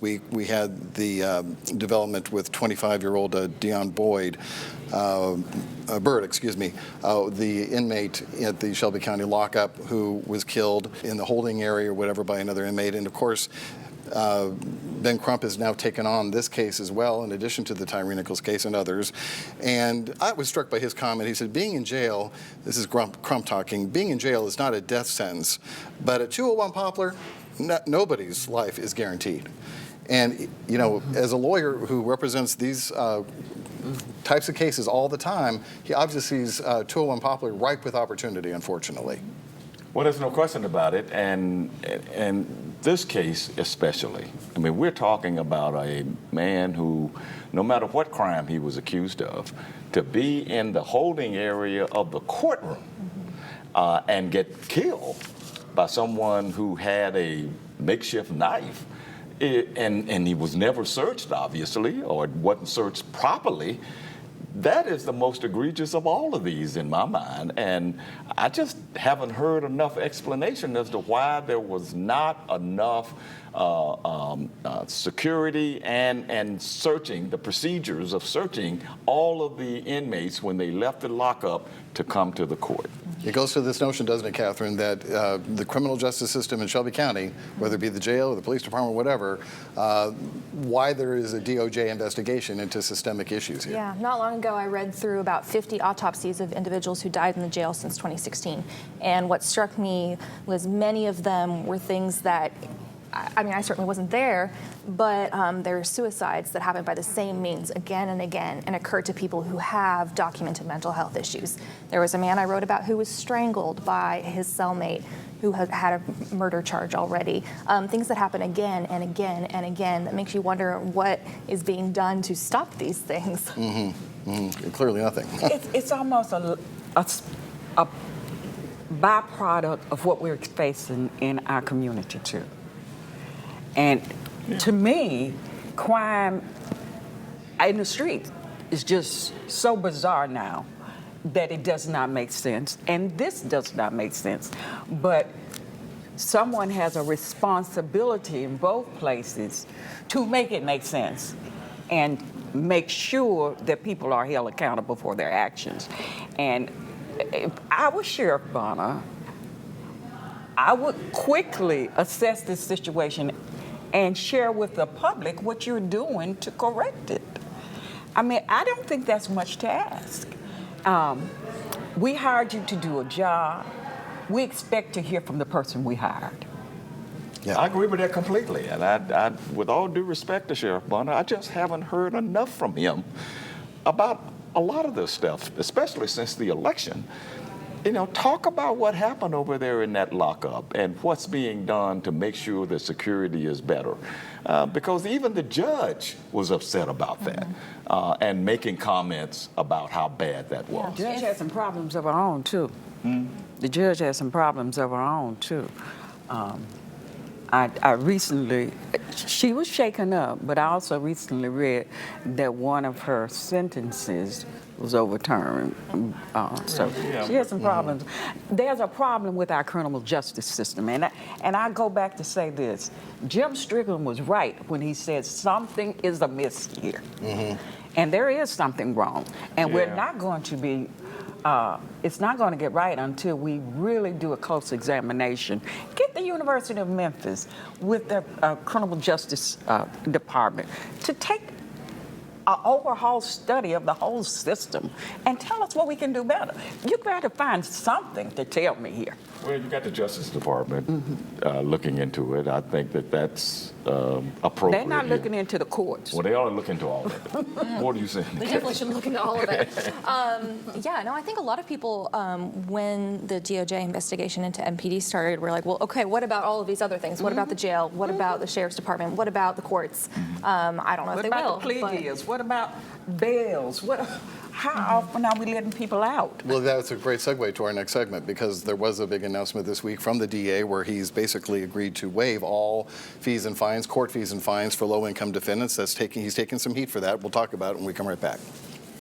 We had the development with 25-year-old Dion Bird, the inmate at the Shelby County lockup who was killed in the holding area or whatever by another inmate. And of course, Ben Crump has now taken on this case as well, in addition to the Tyree Nichols case and others. And I was struck by his comment. He said, being in jail, this is Crump talking, being in jail is not a death sentence, but at 201 Poplar, nobody's life is guaranteed. And, you know, as a lawyer who represents these types of cases all the time, he obviously sees 201 Poplar ripe with opportunity, unfortunately. Well, there's no question about it, and this case especially. I mean, we're talking about a man who, no matter what crime he was accused of, to be in the holding area of the courtroom and get killed by someone who had a makeshift knife, and he was never searched, obviously, or wasn't searched properly. That is the most egregious of all of these in my mind, and I just haven't heard enough explanation as to why there was not enough security and searching, the procedures of searching all of the inmates when they left the lockup to come to the court. It goes to this notion, doesn't it, Catherine, that the criminal justice system in Shelby County, whether it be the jail or the police department or whatever, why there is a DOJ investigation into systemic issues here. Yeah, not long ago I read through about 50 autopsies of individuals who died in the jail since 2016. And what struck me was many of them were things that, I mean, I certainly wasn't there, but there are suicides that happened by the same means again and again and occurred to people who have documented mental health issues. There was a man I wrote about who was strangled by his cellmate who had a murder charge already. Things that happen again and again and again that makes you wonder what is being done to stop these things. Clearly nothing. It's almost a byproduct of what we're facing in our community too. And to me, crime in the street is just so bizarre now that it does not make sense. And this does not make sense. But someone has a responsibility in both places to make it make sense and make sure that people are held accountable for their actions. And if I was Sheriff Bonner, I would quickly assess this situation and share with the public what you're doing to correct it. I mean, I don't think that's much to ask. We hired you to do a job. We expect to hear from the person we hired. Yeah, I agree with that completely. And I, with all due respect to Sheriff Bonner, I just haven't heard enough from him about a lot of this stuff, especially since the election. You know, talk about what happened over there in that lockup and what's being done to make sure that security is better. Because even the judge was upset about that and making comments about how bad that was. The judge had some problems of her own, too. The judge had some problems of her own, too. I recently, she was shaken up, but I also recently read that one of her sentences was overturned. So she has some problems. There's a problem with our criminal justice system. And I go back to say this. Jim Strickland was right when he said something is amiss here. And there is something wrong. And we're not going to be, it's not going to get right until we really do a close examination. Get the University of Memphis with their criminal justice department to take an overhaul study of the whole system and tell us what we can do better. You got to find something to tell me here. Well, you got the Justice Department looking into it. I think that that's appropriate. They're not looking into the courts. Well, they are looking into all of it. What are you saying? They definitely should look into all of it. Yeah, no, I think a lot of people, when the DOJ investigation into MPD started, were like, well, okay, what about all of these other things? What about the jail? What about the Sheriff's Department? What about the courts? I don't know if they will. What about the plea deals? What about bails? How often are we letting people out? Well, that's a great segue to our next segment, because there was a big announcement this week from the DA where he's basically agreed to waive all fees and fines, court fees and fines for low-income defendants. He's taking some heat for that. We'll talk about it when we come right back.